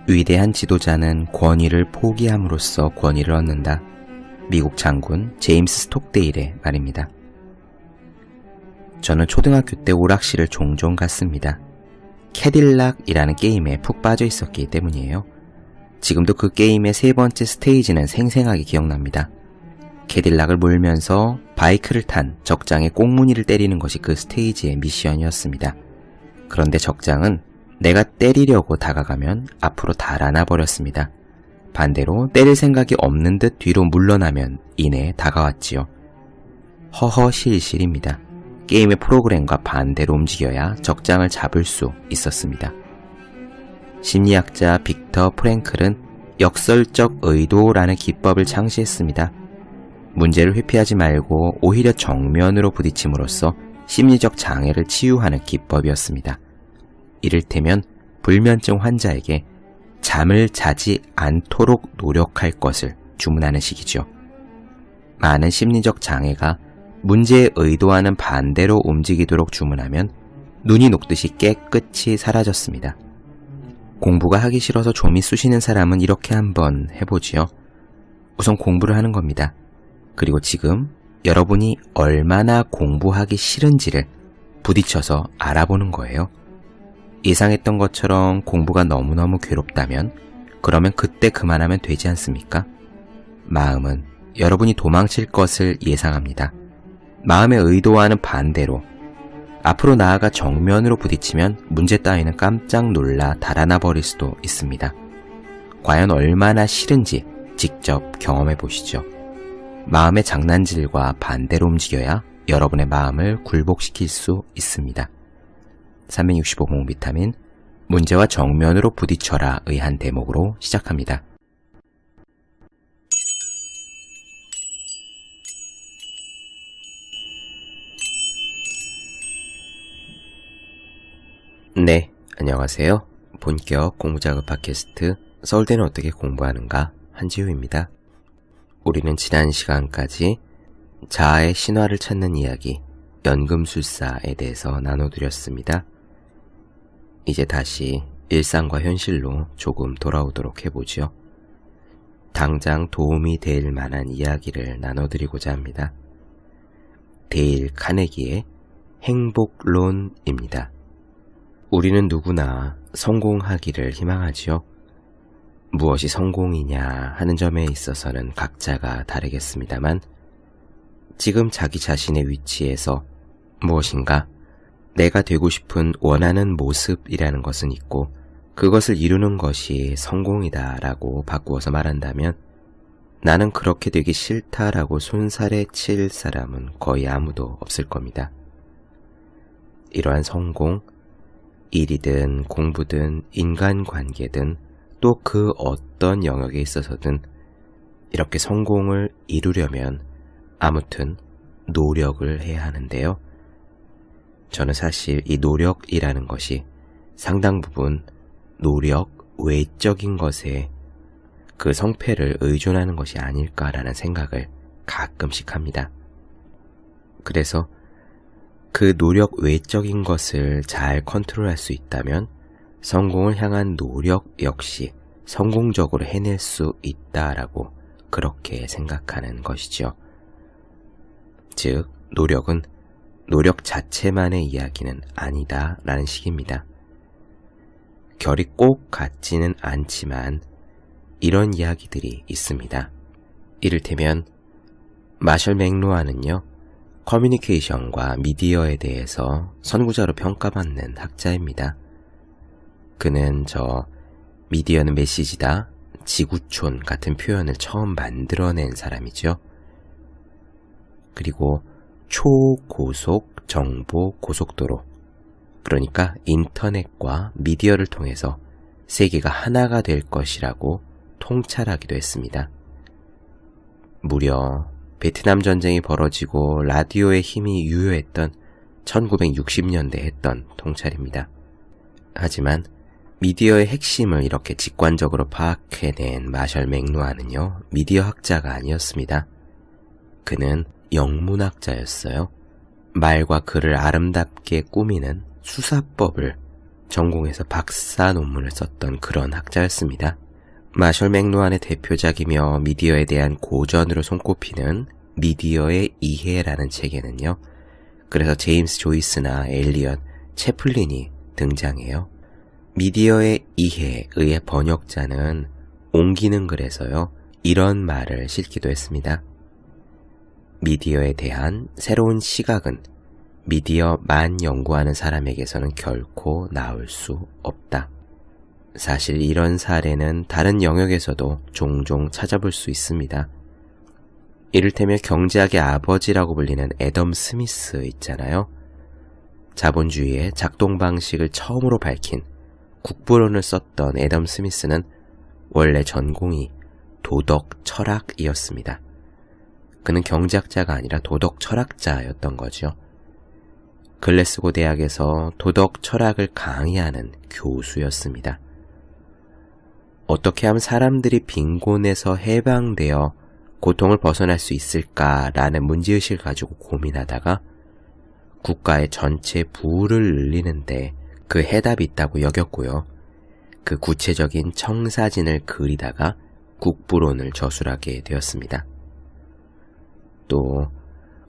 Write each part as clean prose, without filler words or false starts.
위대한 지도자는 권위를 포기함으로써 권위를 얻는다. 미국 장군 제임스 스톡데일의 말입니다. 저는 초등학교 때 오락실을 종종 갔습니다. 캐딜락이라는 게임에 푹 빠져 있었기 때문이에요. 지금도 그 게임의 세 번째 스테이지는 생생하게 기억납니다. 캐딜락을 몰면서 바이크를 탄 적장의 꽁무니를 때리는 것이 그 스테이지의 미션이었습니다. 그런데 적장은 내가 때리려고 다가가면 앞으로 달아나 버렸습니다. 반대로 때릴 생각이 없는 듯 뒤로 물러나면 이내 다가왔지요. 허허실실입니다. 게임의 프로그램과 반대로 움직여야 적장을 잡을 수 있었습니다. 심리학자 빅터 프랭클은 역설적 의도라는 기법을 창시했습니다. 문제를 회피하지 말고 오히려 정면으로 부딪힘으로써 심리적 장애를 치유하는 기법이었습니다. 이를테면 불면증 환자에게 잠을 자지 않도록 노력할 것을 주문하는 식이죠. 많은 심리적 장애가 문제의 의도와는 반대로 움직이도록 주문하면 눈이 녹듯이 깨끗이 사라졌습니다. 공부가 하기 싫어서 좀이 쑤시는 사람은 이렇게 한번 해보지요. 우선 공부를 하는 겁니다. 그리고 지금 여러분이 얼마나 공부하기 싫은지를 부딪혀서 알아보는 거예요. 예상했던 것처럼 공부가 너무너무 괴롭다면 그러면 그때 그만하면 되지 않습니까? 마음은 여러분이 도망칠 것을 예상합니다. 마음의 의도와는 반대로 앞으로 나아가 정면으로 부딪히면 문제 따위는 깜짝 놀라 달아나 버릴 수도 있습니다. 과연 얼마나 싫은지 직접 경험해 보시죠. 마음의 장난질과 반대로 움직여야 여러분의 마음을 굴복시킬 수 있습니다. 365공 비타민 문제와 정면으로 부딪혀라의 한 대목으로 시작합니다. 네, 안녕하세요. 본격 공부작업 팟캐스트 서울대는 어떻게 공부하는가 한지우입니다. 우리는 지난 시간까지 자아의 신화를 찾는 이야기 연금술사에 대해서 나눠드렸습니다. 이제 다시 일상과 현실로 조금 돌아오도록 해보죠. 당장 도움이 될 만한 이야기를 나눠드리고자 합니다. 데일 카네기의 행복론입니다. 우리는 누구나 성공하기를 희망하지요. 무엇이 성공이냐 하는 점에 있어서는 각자가 다르겠습니다만 지금 자기 자신의 위치에서 무엇인가 내가 되고 싶은 원하는 모습이라는 것은 있고 그것을 이루는 것이 성공이다라고 바꾸어서 말한다면 나는 그렇게 되기 싫다라고 손살에 칠 사람은 거의 아무도 없을 겁니다. 이러한 성공, 일이든 공부든 인간관계든 또 그 어떤 영역에 있어서든 이렇게 성공을 이루려면 아무튼 노력을 해야 하는데요. 저는 사실 이 노력이라는 것이 상당 부분 노력 외적인 것에 그 성패를 의존하는 것이 아닐까라는 생각을 가끔씩 합니다. 그래서 그 노력 외적인 것을 잘 컨트롤할 수 있다면 성공을 향한 노력 역시 성공적으로 해낼 수 있다라고 그렇게 생각하는 것이죠. 즉, 노력은 노력 자체만의 이야기는 아니다라는 식입니다. 결이 꼭 같지는 않지만 이런 이야기들이 있습니다. 이를테면 마셜 맥루하는요, 커뮤니케이션과 미디어에 대해서 선구자로 평가받는 학자입니다. 그는 미디어는 메시지다, 지구촌 같은 표현을 처음 만들어낸 사람이죠. 그리고 초고속 정보 고속도로, 그러니까 인터넷과 미디어를 통해서 세계가 하나가 될 것이라고 통찰하기도 했습니다. 무려 베트남 전쟁이 벌어지고 라디오의 힘이 유효했던 1960년대에 했던 통찰입니다. 하지만 미디어의 핵심을 이렇게 직관적으로 파악해낸 마셜 맥루하는요, 미디어 학자가 아니었습니다. 그는 영문학자였어요. 말과 글을 아름답게 꾸미는 수사법을 전공에서 박사 논문을 썼던 그런 학자였습니다. 마셜 맥루한의 대표작이며 미디어에 대한 고전으로 손꼽히는 미디어의 이해라는 책에는요. 그래서 제임스 조이스나 엘리엇, 채플린이 등장해요. 미디어의 이해의 번역자는 옮기는 글에서요. 이런 말을 싣기도 했습니다. 미디어에 대한 새로운 시각은 미디어만 연구하는 사람에게서는 결코 나올 수 없다. 사실 이런 사례는 다른 영역에서도 종종 찾아볼 수 있습니다. 이를테면 경제학의 아버지라고 불리는 애덤 스미스 있잖아요. 자본주의의 작동 방식을 처음으로 밝힌 국부론을 썼던 애덤 스미스는 원래 전공이 도덕 철학이었습니다. 그는 경제학자가 아니라 도덕 철학자였던 거죠. 글래스고 대학에서 도덕 철학을 강의하는 교수였습니다. 어떻게 하면 사람들이 빈곤에서 해방되어 고통을 벗어날 수 있을까라는 문제의식을 가지고 고민하다가 국가의 전체 부를 늘리는데 그 해답이 있다고 여겼고요. 그 구체적인 청사진을 그리다가 국부론을 저술하게 되었습니다. 또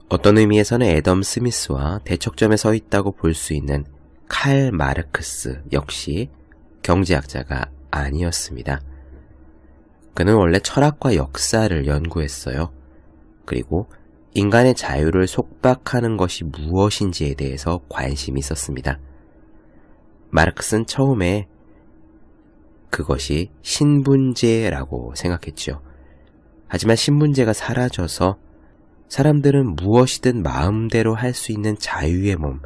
어떤 의미에서는 애덤 스미스와 대척점에 서 있다고 볼 수 있는 칼 마르크스 역시 경제학자가 아니었습니다. 그는 원래 철학과 역사를 연구했어요. 그리고 인간의 자유를 속박하는 것이 무엇인지에 대해서 관심이 있었습니다. 마르크스는 처음에 그것이 신분제라고 생각했죠. 하지만 신분제가 사라져서 사람들은 무엇이든 마음대로 할 수 있는 자유의 몸,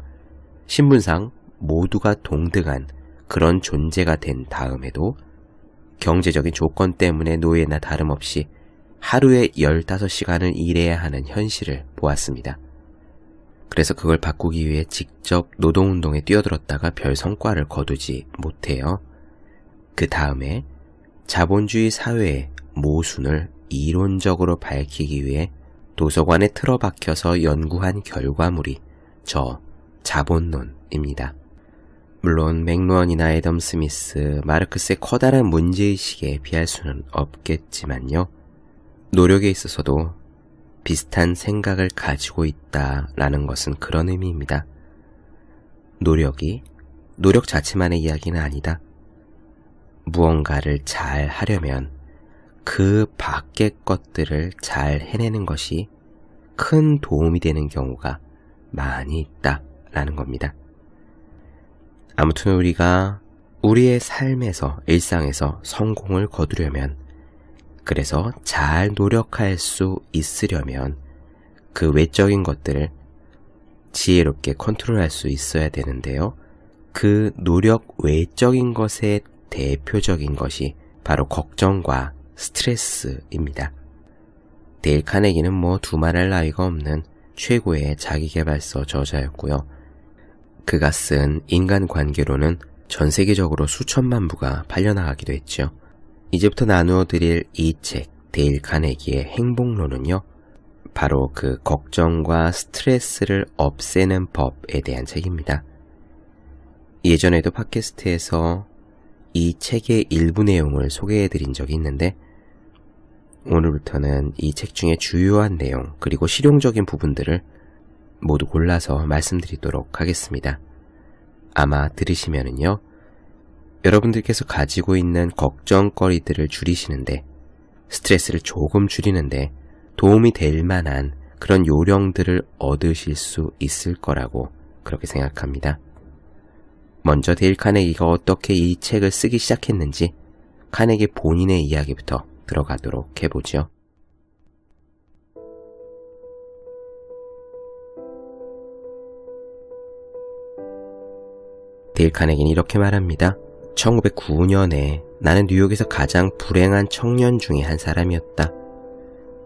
신분상 모두가 동등한 그런 존재가 된 다음에도 경제적인 조건 때문에 노예나 다름없이 하루에 15시간을 일해야 하는 현실을 보았습니다. 그래서 그걸 바꾸기 위해 직접 노동운동에 뛰어들었다가 별 성과를 거두지 못해요. 그 다음에 자본주의 사회의 모순을 이론적으로 밝히기 위해 도서관에 틀어박혀서 연구한 결과물이 저 자본론입니다. 물론 맥루언이나 애덤 스미스, 마르크스의 커다란 문제의식에 비할 수는 없겠지만요. 노력에 있어서도 비슷한 생각을 가지고 있다라는 것은 그런 의미입니다. 노력이 노력 자체만의 이야기는 아니다. 무언가를 잘 하려면 그 밖의 것들을 잘 해내는 것이 큰 도움이 되는 경우가 많이 있다라는 겁니다. 아무튼 우리가 우리의 삶에서, 일상에서 성공을 거두려면, 그래서 잘 노력할 수 있으려면 그 외적인 것들을 지혜롭게 컨트롤할 수 있어야 되는데요. 그 노력 외적인 것의 대표적인 것이 바로 걱정과 스트레스입니다. 데일 카네기는 두말할 나위가 없는 최고의 자기계발서 저자였고요. 그가 쓴 인간관계로는 전 세계적으로 수천만 부가 팔려나가기도 했죠. 이제부터 나누어 드릴 이 책, 데일 카네기의 행복론은요, 바로 그 걱정과 스트레스를 없애는 법에 대한 책입니다. 예전에도 팟캐스트에서 이 책의 일부 내용을 소개해드린 적이 있는데, 오늘부터는 이 책 중에 주요한 내용 그리고 실용적인 부분들을 모두 골라서 말씀드리도록 하겠습니다. 아마 들으시면은요, 여러분들께서 가지고 있는 걱정거리들을 줄이시는데, 스트레스를 조금 줄이는데 도움이 될 만한 그런 요령들을 얻으실 수 있을 거라고 그렇게 생각합니다. 먼저 데일 카네기가 어떻게 이 책을 쓰기 시작했는지 카네기 본인의 이야기부터 들어가도록 해보죠. 데일 카네기는 이렇게 말합니다. 1909년에 나는 뉴욕에서 가장 불행한 청년 중에 한 사람이었다.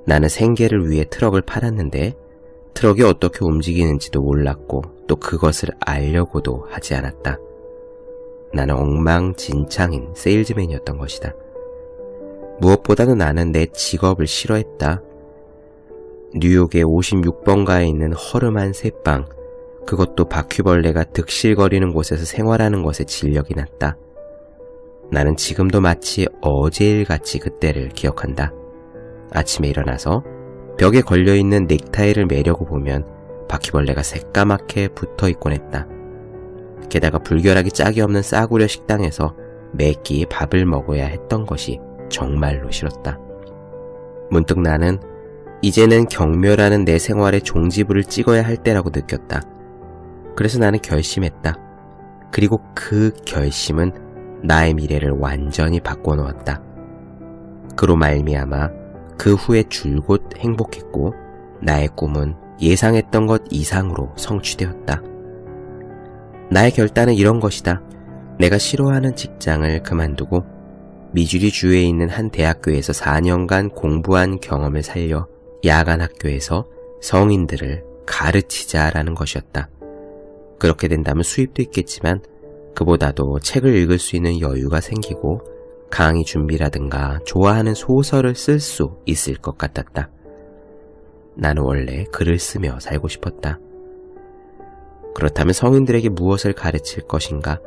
나는 생계를 위해 트럭을 팔았는데 트럭이 어떻게 움직이는지도 몰랐고 또 그것을 알려고도 하지 않았다. 나는 엉망진창인 세일즈맨이었던 것이다. 무엇보다도 나는 내 직업을 싫어했다. 뉴욕의 56번가에 있는 허름한 새빵, 그것도 바퀴벌레가 득실거리는 곳에서 생활하는 것에 진력이 났다. 나는 지금도 마치 어제일같이 그때를 기억한다. 아침에 일어나서 벽에 걸려있는 넥타이를 매려고 보면 바퀴벌레가 새까맣게 붙어있곤 했다. 게다가 불결하기 짝이 없는 싸구려 식당에서 매끼 밥을 먹어야 했던 것이 정말로 싫었다. 문득 나는 이제는 경멸하는 내 생활의 종지부를 찍어야 할 때라고 느꼈다. 그래서 나는 결심했다. 그리고 그 결심은 나의 미래를 완전히 바꿔놓았다. 그로 말미암아 그 후에 줄곧 행복했고 나의 꿈은 예상했던 것 이상으로 성취되었다. 나의 결단은 이런 것이다. 내가 싫어하는 직장을 그만두고 미주리 주에 있는 한 대학교에서 4년간 공부한 경험을 살려 야간 학교에서 성인들을 가르치자라는 것이었다. 그렇게 된다면 수입도 있겠지만 그보다도 책을 읽을 수 있는 여유가 생기고 강의 준비라든가 좋아하는 소설을 쓸 수 있을 것 같았다. 나는 원래 글을 쓰며 살고 싶었다. 그렇다면 성인들에게 무엇을 가르칠 것인가?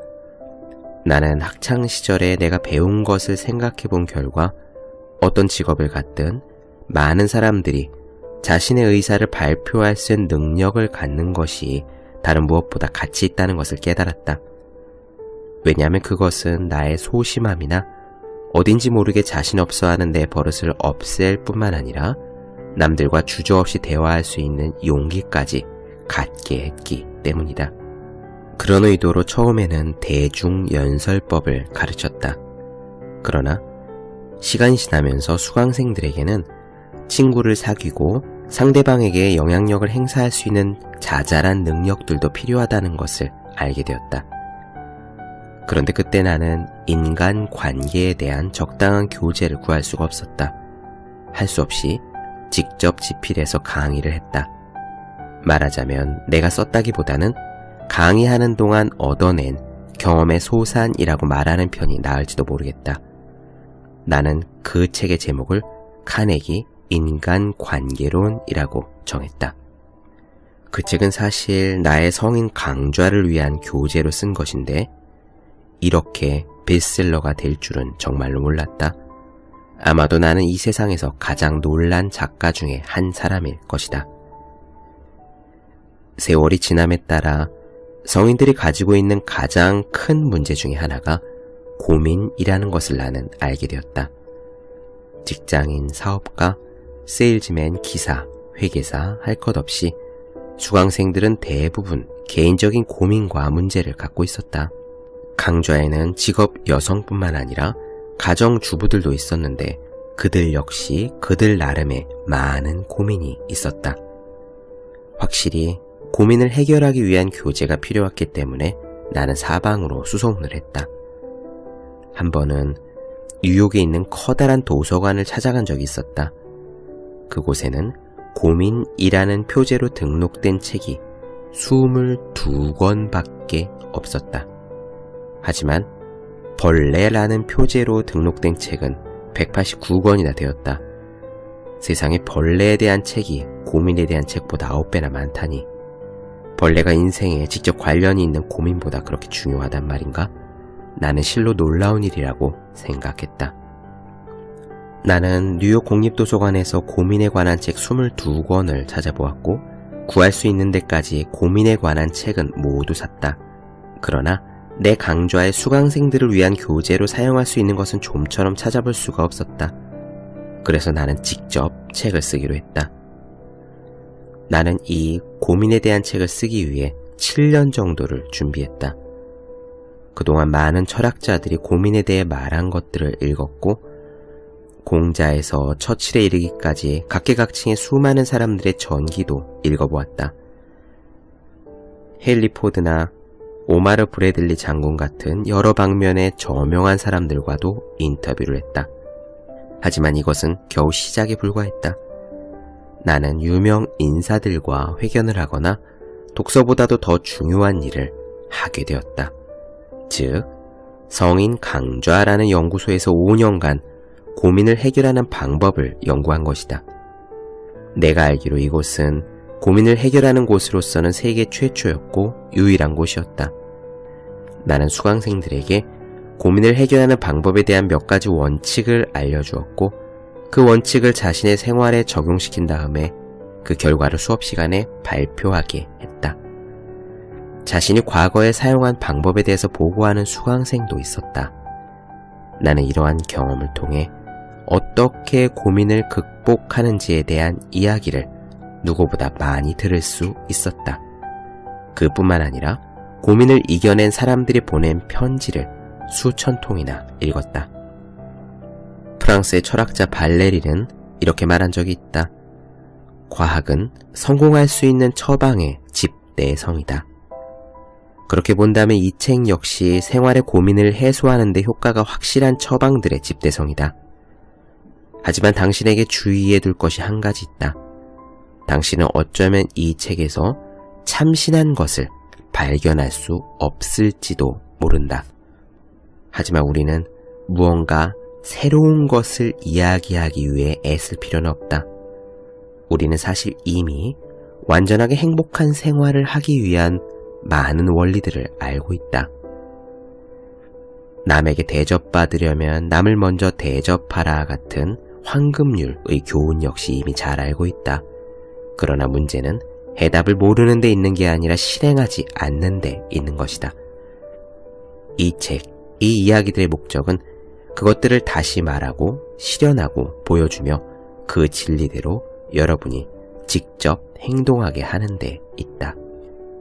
나는 학창시절에 내가 배운 것을 생각해 본 결과 어떤 직업을 갖든 많은 사람들이 자신의 의사를 발표할 수 있는 능력을 갖는 것이 다른 무엇보다 가치 있다는 것을 깨달았다. 왜냐하면 그것은 나의 소심함이나 어딘지 모르게 자신 없어 하는 내 버릇을 없앨 뿐만 아니라 남들과 주저없이 대화할 수 있는 용기까지 갖게 했기 때문이다. 그런 의도로 처음에는 대중연설법을 가르쳤다. 그러나 시간이 지나면서 수강생들에게는 친구를 사귀고 상대방에게 영향력을 행사할 수 있는 자잘한 능력들도 필요하다는 것을 알게 되었다. 그런데 그때 나는 인간 관계에 대한 적당한 교재를 구할 수가 없었다. 할 수 없이 직접 집필해서 강의를 했다. 말하자면 내가 썼다기보다는 강의하는 동안 얻어낸 경험의 소산이라고 말하는 편이 나을지도 모르겠다. 나는 그 책의 제목을 카네기 인간관계론이라고 정했다. 그 책은 사실 나의 성인 강좌를 위한 교재로 쓴 것인데 이렇게 베스트셀러가 될 줄은 정말로 몰랐다. 아마도 나는 이 세상에서 가장 놀란 작가 중에 한 사람일 것이다. 세월이 지남에 따라 성인들이 가지고 있는 가장 큰 문제 중에 하나가 고민이라는 것을 나는 알게 되었다. 직장인, 사업가, 세일즈맨, 기사, 회계사 할 것 없이 수강생들은 대부분 개인적인 고민과 문제를 갖고 있었다. 강좌에는 직업 여성뿐만 아니라 가정주부들도 있었는데 그들 역시 그들 나름의 많은 고민이 있었다. 확실히 고민을 해결하기 위한 교재가 필요했기 때문에 나는 사방으로 수소문을 했다. 한 번은 뉴욕에 있는 커다란 도서관을 찾아간 적이 있었다. 그곳에는 고민이라는 표제로 등록된 책이 22권밖에 없었다. 하지만 벌레라는 표제로 등록된 책은 189권이나 되었다. 세상에 벌레에 대한 책이 고민에 대한 책보다 9배나 많다니 벌레가 인생에 직접 관련이 있는 고민보다 그렇게 중요하단 말인가? 나는 실로 놀라운 일이라고 생각했다. 나는 뉴욕 공립도서관에서 고민에 관한 책 22권을 찾아보았고 구할 수 있는 데까지 고민에 관한 책은 모두 샀다. 그러나 내 강좌의 수강생들을 위한 교재로 사용할 수 있는 것은 좀처럼 찾아볼 수가 없었다. 그래서 나는 직접 책을 쓰기로 했다. 나는 이 고민에 대한 책을 쓰기 위해 7년 정도를 준비했다. 그동안 많은 철학자들이 고민에 대해 말한 것들을 읽었고 공자에서 처칠에 이르기까지 각계각층의 수많은 사람들의 전기도 읽어보았다. 헨리 포드나 오마르 브래들리 장군 같은 여러 방면의 저명한 사람들과도 인터뷰를 했다. 하지만 이것은 겨우 시작에 불과했다. 나는 유명 인사들과 회견을 하거나 독서보다도 더 중요한 일을 하게 되었다. 즉, 성인 강좌라는 연구소에서 5년간 고민을 해결하는 방법을 연구한 것이다. 내가 알기로 이곳은 고민을 해결하는 곳으로서는 세계 최초였고 유일한 곳이었다. 나는 수강생들에게 고민을 해결하는 방법에 대한 몇 가지 원칙을 알려주었고 그 원칙을 자신의 생활에 적용시킨 다음에 그 결과를 수업 시간에 발표하게 했다. 자신이 과거에 사용한 방법에 대해서 보고하는 수강생도 있었다. 나는 이러한 경험을 통해 어떻게 고민을 극복하는지에 대한 이야기를 누구보다 많이 들을 수 있었다. 그뿐만 아니라 고민을 이겨낸 사람들이 보낸 편지를 수천 통이나 읽었다. 프랑스의 철학자 발레리는 이렇게 말한 적이 있다. 과학은 성공할 수 있는 처방의 집대성이다. 그렇게 본다면 이 책 역시 생활의 고민을 해소하는 데 효과가 확실한 처방들의 집대성이다. 하지만 당신에게 주의해 둘 것이 한 가지 있다. 당신은 어쩌면 이 책에서 참신한 것을 발견할 수 없을지도 모른다. 하지만 우리는 무언가 새로운 것을 이야기하기 위해 애쓸 필요는 없다. 우리는 사실 이미 완전하게 행복한 생활을 하기 위한 많은 원리들을 알고 있다. 남에게 대접받으려면 남을 먼저 대접하라 같은 황금률의 교훈 역시 이미 잘 알고 있다. 그러나 문제는 해답을 모르는 데 있는 게 아니라 실행하지 않는 데 있는 것이다. 이 책, 이 이야기들의 목적은 그것들을 다시 말하고 실현하고 보여주며 그 진리대로 여러분이 직접 행동하게 하는 데 있다.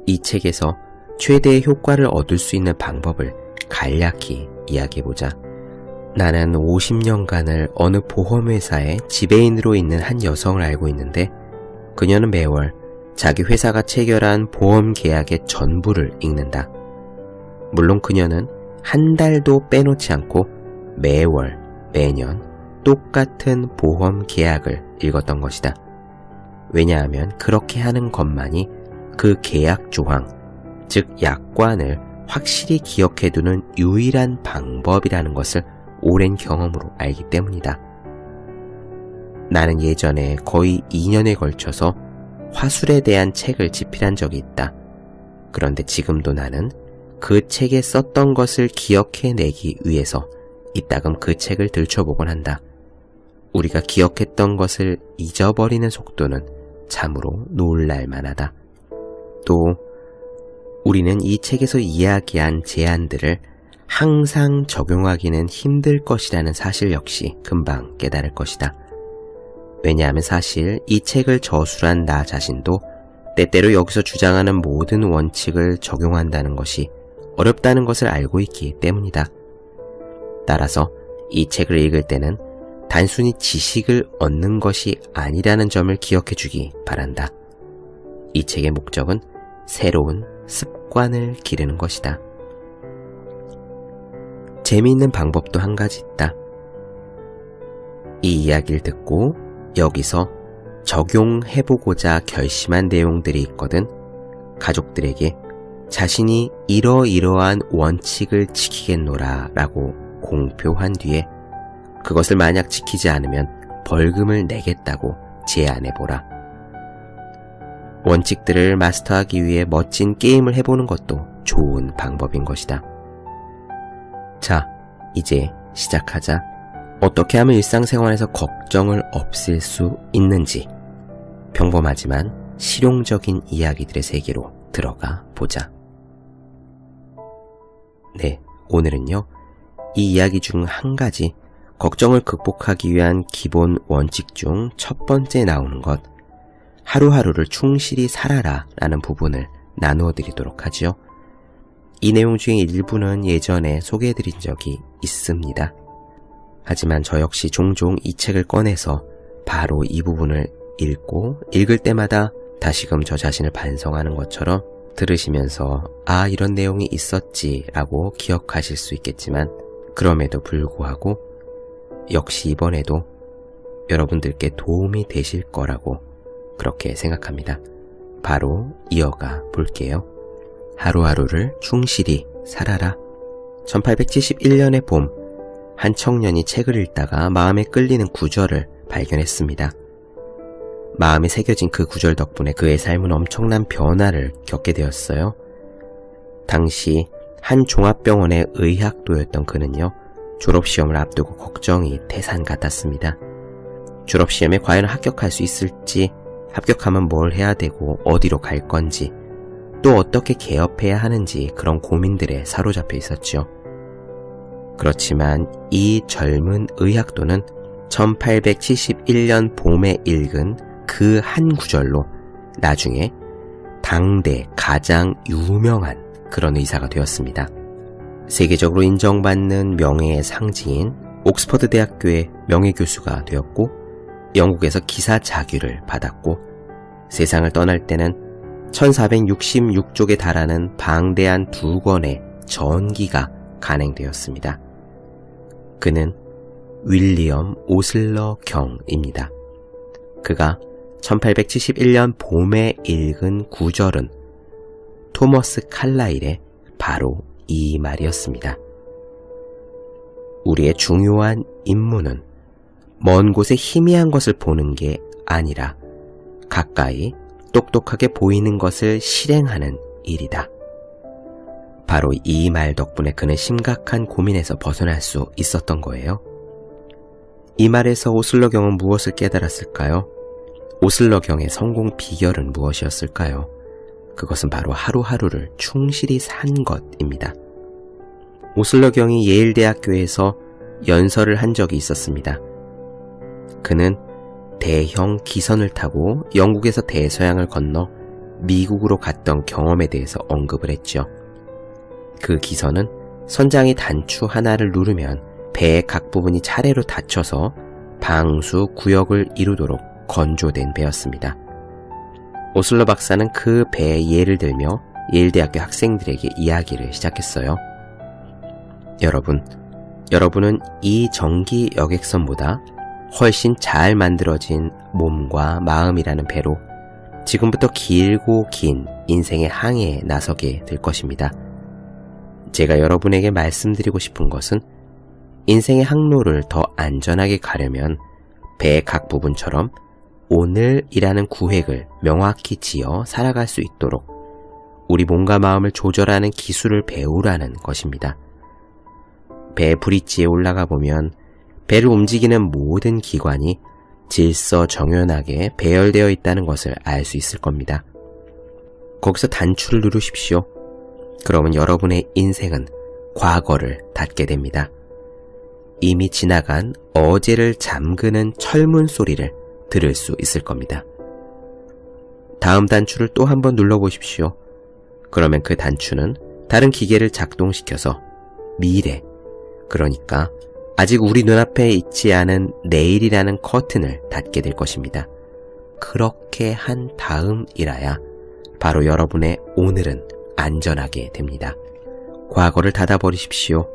이 책에서 최대의 효과를 얻을 수 있는 방법을 간략히 이야기해보자. 나는 50년간을 어느 보험회사의 지배인으로 있는 한 여성을 알고 있는데 그녀는 매월 자기 회사가 체결한 보험 계약의 전부를 읽는다. 물론 그녀는 한 달도 빼놓지 않고 매월, 매년 똑같은 보험 계약을 읽었던 것이다. 왜냐하면 그렇게 하는 것만이 그 계약 조항, 즉 약관을 확실히 기억해두는 유일한 방법이라는 것을 오랜 경험으로 알기 때문이다. 나는 예전에 거의 2년에 걸쳐서 화술에 대한 책을 집필한 적이 있다. 그런데 지금도 나는 그 책에 썼던 것을 기억해내기 위해서 이따금 그 책을 들춰보곤 한다. 우리가 기억했던 것을 잊어버리는 속도는 참으로 놀랄만하다. 또 우리는 이 책에서 이야기한 제안들을 항상 적용하기는 힘들 것이라는 사실 역시 금방 깨달을 것이다. 왜냐하면 사실 이 책을 저술한 나 자신도 때때로 여기서 주장하는 모든 원칙을 적용한다는 것이 어렵다는 것을 알고 있기 때문이다. 따라서 이 책을 읽을 때는 단순히 지식을 얻는 것이 아니라는 점을 기억해 주기 바란다. 이 책의 목적은 새로운 습관을 기르는 것이다. 재미있는 방법도 한 가지 있다. 이 이야기를 듣고 여기서 적용해보고자 결심한 내용들이 있거든 가족들에게 자신이 이러이러한 원칙을 지키겠노라 라고 공표한 뒤에 그것을 만약 지키지 않으면 벌금을 내겠다고 제안해보라. 원칙들을 마스터하기 위해 멋진 게임을 해보는 것도 좋은 방법인 것이다. 자, 이제 시작하자. 어떻게 하면 일상생활에서 걱정을 없앨 수 있는지 평범하지만 실용적인 이야기들의 세계로 들어가 보자. 네, 오늘은요, 이 이야기 중 한 가지 걱정을 극복하기 위한 기본 원칙 중 첫 번째 나오는 것, 하루하루를 충실히 살아라 라는 부분을 나누어 드리도록 하지요. 이 내용 중에 일부는 예전에 소개해드린 적이 있습니다. 하지만 저 역시 종종 이 책을 꺼내서 바로 이 부분을 읽고 읽을 때마다 다시금 저 자신을 반성하는 것처럼 들으시면서 아, 이런 내용이 있었지 라고 기억하실 수 있겠지만 그럼에도 불구하고 역시 이번에도 여러분들께 도움이 되실 거라고 그렇게 생각합니다. 바로 이어가 볼게요. 하루하루를 충실히 살아라. 1871년의 봄, 한 청년이 책을 읽다가 마음에 끌리는 구절을 발견했습니다. 마음에 새겨진 그 구절 덕분에 그의 삶은 엄청난 변화를 겪게 되었어요. 당시 한 종합병원의 의학도였던 그는요, 졸업시험을 앞두고 걱정이 태산 같았습니다. 졸업시험에 과연 합격할 수 있을지, 합격하면 뭘 해야 되고 어디로 갈 건지, 또 어떻게 개업해야 하는지 그런 고민들에 사로잡혀 있었죠. 그렇지만 이 젊은 의학도는 1871년 봄에 읽은 그 한 구절로 나중에 당대 가장 유명한 그런 의사가 되었습니다. 세계적으로 인정받는 명예의 상징인 옥스퍼드 대학교의 명예교수가 되었고, 영국에서 기사자규를 받았고, 세상을 떠날 때는 1466쪽에 달하는 방대한 2권의 전기가 간행되었습니다. 그는 윌리엄 오슬러 경입니다. 그가 1871년 봄에 읽은 구절은 토머스 칼라일의 바로 이 말이었습니다. 우리의 중요한 임무는 먼 곳에 희미한 것을 보는 게 아니라 가까이 똑똑하게 보이는 것을 실행하는 일이다. 바로 이 말 덕분에 그는 심각한 고민에서 벗어날 수 있었던 거예요. 이 말에서 오슬러 경은 무엇을 깨달았을까요? 오슬러 경의 성공 비결은 무엇이었을까요? 그것은 바로 하루하루를 충실히 산 것입니다. 오슬러 경이 예일대학교에서 연설을 한 적이 있었습니다. 그는 대형 기선을 타고 영국에서 대서양을 건너 미국으로 갔던 경험에 대해서 언급을 했죠. 그 기선은 선장이 단추 하나를 누르면 배의 각 부분이 차례로 닫혀서 방수 구역을 이루도록 건조된 배였습니다. 오슬러 박사는 그 배의 예를 들며 예일대학교 학생들에게 이야기를 시작했어요. 여러분은 이 전기 여객선보다 훨씬 잘 만들어진 몸과 마음이라는 배로 지금부터 길고 긴 인생의 항해에 나서게 될 것입니다. 제가 여러분에게 말씀드리고 싶은 것은 인생의 항로를 더 안전하게 가려면 배의 각 부분처럼 오늘이라는 구획을 명확히 지어 살아갈 수 있도록 우리 몸과 마음을 조절하는 기술을 배우라는 것입니다. 배 브릿지에 올라가 보면 배를 움직이는 모든 기관이 질서정연하게 배열되어 있다는 것을 알 수 있을 겁니다. 거기서 단추를 누르십시오. 그러면 여러분의 인생은 과거를 닫게 됩니다. 이미 지나간 어제를 잠그는 철문 소리를 들을 수 있을 겁니다. 다음 단추를 또 한번 눌러보십시오. 그러면 그 단추는 다른 기계를 작동시켜서 미래, 그러니까 아직 우리 눈앞에 있지 않은 내일이라는 커튼을 닫게 될 것입니다. 그렇게 한 다음이라야 바로 여러분의 오늘은 안전하게 됩니다. 과거를 닫아버리십시오.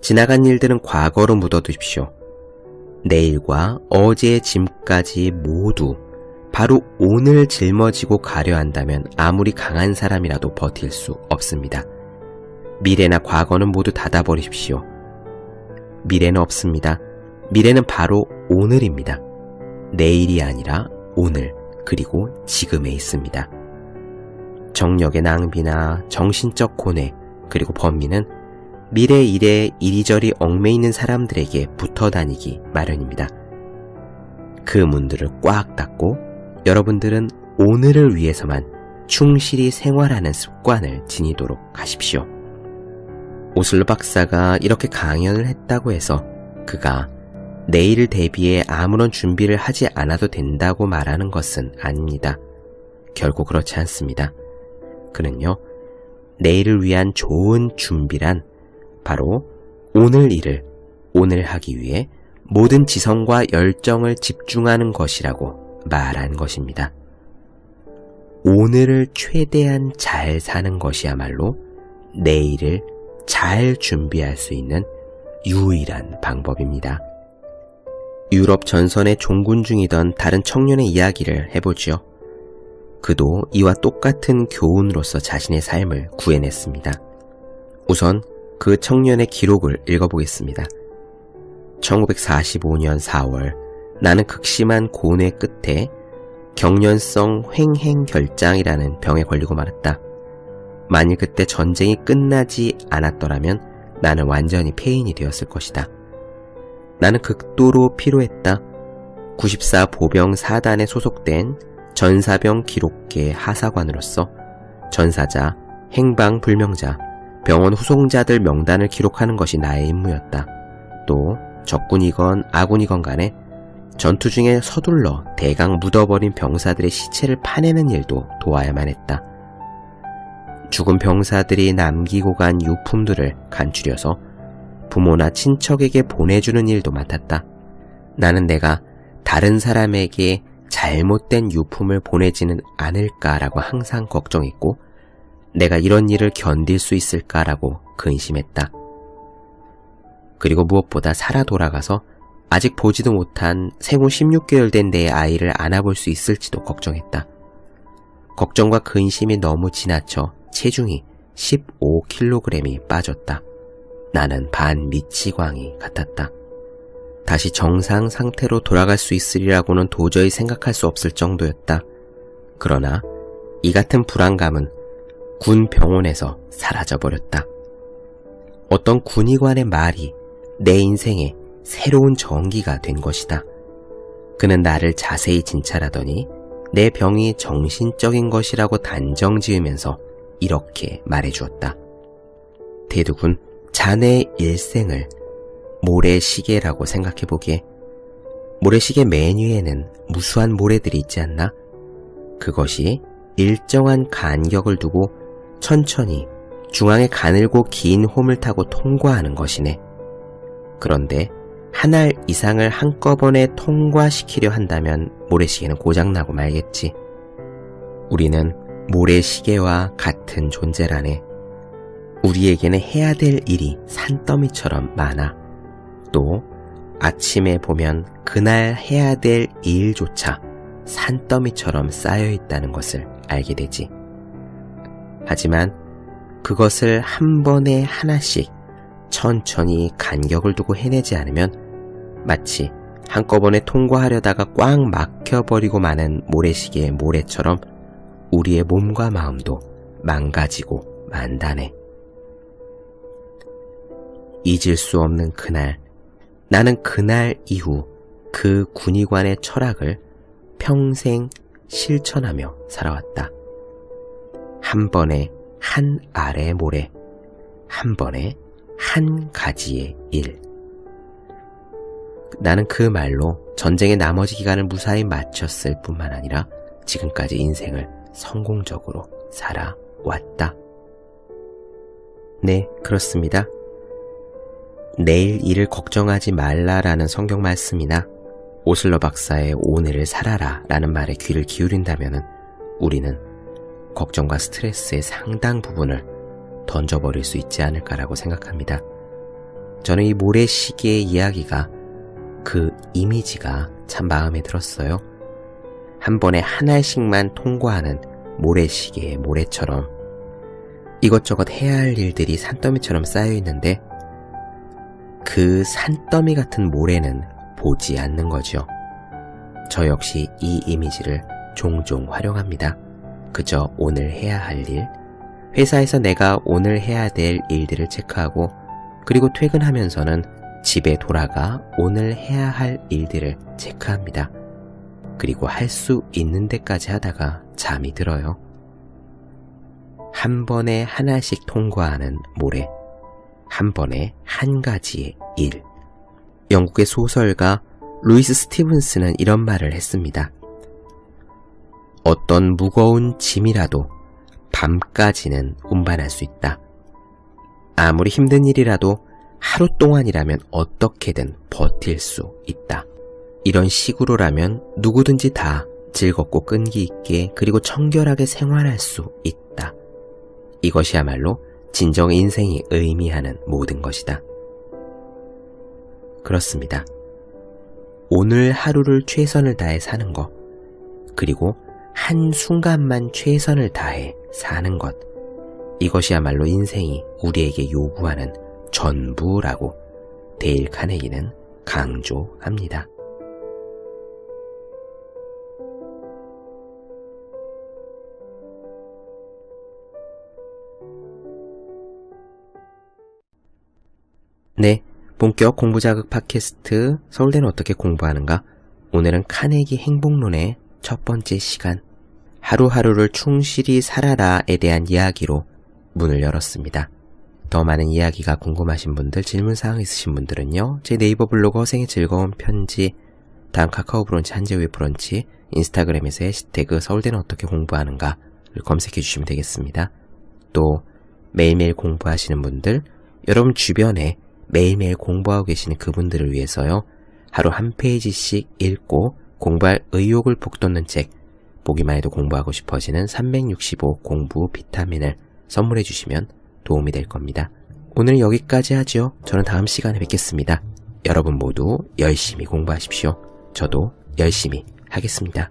지나간 일들은 과거로 묻어두십시오. 내일과 어제의 짐까지 모두 바로 오늘 짊어지고 가려 한다면 아무리 강한 사람이라도 버틸 수 없습니다. 미래나 과거는 모두 닫아버리십시오. 미래는 없습니다. 미래는 바로 오늘입니다. 내일이 아니라 오늘, 그리고 지금에 있습니다. 정력의 낭비나 정신적 고뇌, 그리고 범민은 미래 일에 이리저리 얽매이는 사람들에게 붙어 다니기 마련입니다. 그 문들을 꽉 닫고 여러분들은 오늘을 위해서만 충실히 생활하는 습관을 지니도록 하십시오. 오슬러 박사가 이렇게 강연을 했다고 해서 그가 내일을 대비해 아무런 준비를 하지 않아도 된다고 말하는 것은 아닙니다. 결코 그렇지 않습니다. 그는요, 내일을 위한 좋은 준비란 바로 오늘 일을 오늘 하기 위해 모든 지성과 열정을 집중하는 것이라고 말한 것입니다. 오늘을 최대한 잘 사는 것이야말로 내일을 잘 준비할 수 있는 유일한 방법입니다. 유럽 전선의 종군 중이던 다른 청년의 이야기를 해보죠. 그도 이와 똑같은 교훈으로서 자신의 삶을 구해냈습니다. 우선 그 청년의 기록을 읽어보겠습니다. 1945년 4월 나는 극심한 고뇌 끝에 경련성 횡행결장이라는 병에 걸리고 말았다. 만일 그때 전쟁이 끝나지 않았더라면 나는 완전히 폐인이 되었을 것이다. 나는 극도로 피로했다. 94 보병 4단에 소속된 전사병 기록계 하사관으로서 전사자, 행방불명자, 병원 후송자들 명단을 기록하는 것이 나의 임무였다. 또 적군이건 아군이건 간에 전투 중에 서둘러 대강 묻어버린 병사들의 시체를 파내는 일도 도와야만 했다. 죽은 병사들이 남기고 간 유품들을 간추려서 부모나 친척에게 보내주는 일도 맡았다. 나는 내가 다른 사람에게 잘못된 유품을 보내지는 않을까라고 항상 걱정했고, 내가 이런 일을 견딜 수 있을까라고 근심했다. 그리고 무엇보다 살아 돌아가서 아직 보지도 못한 생후 16개월 된 내 아이를 안아볼 수 있을지도 걱정했다. 걱정과 근심이 너무 지나쳐 체중이 15kg이 빠졌다. 나는 반미치광이 같았다. 다시 정상 상태로 돌아갈 수 있으리라고는 도저히 생각할 수 없을 정도였다. 그러나 이 같은 불안감은 군 병원에서 사라져버렸다. 어떤 군의관의 말이 내 인생에 새로운 전기가 된 것이다. 그는 나를 자세히 진찰하더니 내 병이 정신적인 것이라고 단정 지으면서 이렇게 말해주었다. 대두군, 자네의 일생을 모래시계라고 생각해보게. 모래시계 맨 위에는 무수한 모래들이 있지 않나? 그것이 일정한 간격을 두고 천천히 중앙에 가늘고 긴 홈을 타고 통과하는 것이네. 그런데 한 알 이상을 한꺼번에 통과시키려 한다면 모래시계는 고장나고 말겠지. 우리는 모래시계와 같은 존재라네. 우리에게는 해야 될 일이 산더미처럼 많아. 또 아침에 보면 그날 해야 될 일조차 산더미처럼 쌓여있다는 것을 알게 되지. 하지만 그것을 한 번에 하나씩 천천히 간격을 두고 해내지 않으면 마치 한꺼번에 통과하려다가 꽉 막혀버리고 마는 모래시계의 모래처럼 우리의 몸과 마음도 망가지고 만다네. 잊을 수 없는 그날, 나는 그날 이후 그 군의관의 철학을 평생 실천하며 살아왔다. 한 번에 한 알의 모래, 한 번에 한 가지의 일. 나는 그 말로 전쟁의 나머지 기간을 무사히 마쳤을 뿐만 아니라 지금까지 인생을 성공적으로 살아왔다. 네, 그렇습니다. 내일 일을 걱정하지 말라라는 성경 말씀이나 오슬러 박사의 오늘을 살아라 라는 말에 귀를 기울인다면 우리는 걱정과 스트레스의 상당 부분을 던져버릴 수 있지 않을까라고 생각합니다. 저는 이 모래시계의 이야기가, 그 이미지가 참 마음에 들었어요. 한 번에 한 알씩만 통과하는 모래시계의 모래처럼 이것저것 해야 할 일들이 산더미처럼 쌓여 있는데 그 산더미 같은 모래는 보지 않는 거죠. 저 역시 이 이미지를 종종 활용합니다. 그저 오늘 해야 할 일, 회사에서 내가 오늘 해야 될 일들을 체크하고 그리고 퇴근하면서는 집에 돌아가 오늘 해야 할 일들을 체크합니다. 그리고 할 수 있는 데까지 하다가 잠이 들어요. 한 번에 하나씩 통과하는 모래, 한 번에 한 가지의 일. 영국의 소설가 루이스 스티븐스는 이런 말을 했습니다. 어떤 무거운 짐이라도 밤까지는 운반할 수 있다. 아무리 힘든 일이라도 하루 동안이라면 어떻게든 버틸 수 있다. 이런 식으로라면 누구든지 다 즐겁고 끈기 있게 그리고 청결하게 생활할 수 있다. 이것이야말로 진정 인생이 의미하는 모든 것이다. 그렇습니다. 오늘 하루를 최선을 다해 사는 것, 그리고 한순간만 최선을 다해 사는 것, 이것이야말로 인생이 우리에게 요구하는 전부라고 데일 카네기는 강조합니다. 네, 본격 공부자극 팟캐스트 서울대는 어떻게 공부하는가? 오늘은 카네기 행복론의 첫 번째 시간, 하루하루를 충실히 살아라에 대한 이야기로 문을 열었습니다. 더 많은 이야기가 궁금하신 분들, 질문사항 있으신 분들은요, 제 네이버 블로그 허생의 즐거운 편지, 다음 카카오 브런치, 한재우의 브런치, 인스타그램에서 해시태그 서울대는 어떻게 공부하는가를 검색해 주시면 되겠습니다. 또 매일매일 공부하시는 분들, 여러분 주변에 매일매일 공부하고 계시는 그분들을 위해서요, 하루 한 페이지씩 읽고 공부할 의욕을 북돋는 책, 보기만 해도 공부하고 싶어지는 365 공부 비타민을 선물해 주시면 도움이 될 겁니다. 오늘 여기까지 하죠. 저는 다음 시간에 뵙겠습니다. 여러분 모두 열심히 공부하십시오. 저도 열심히 하겠습니다.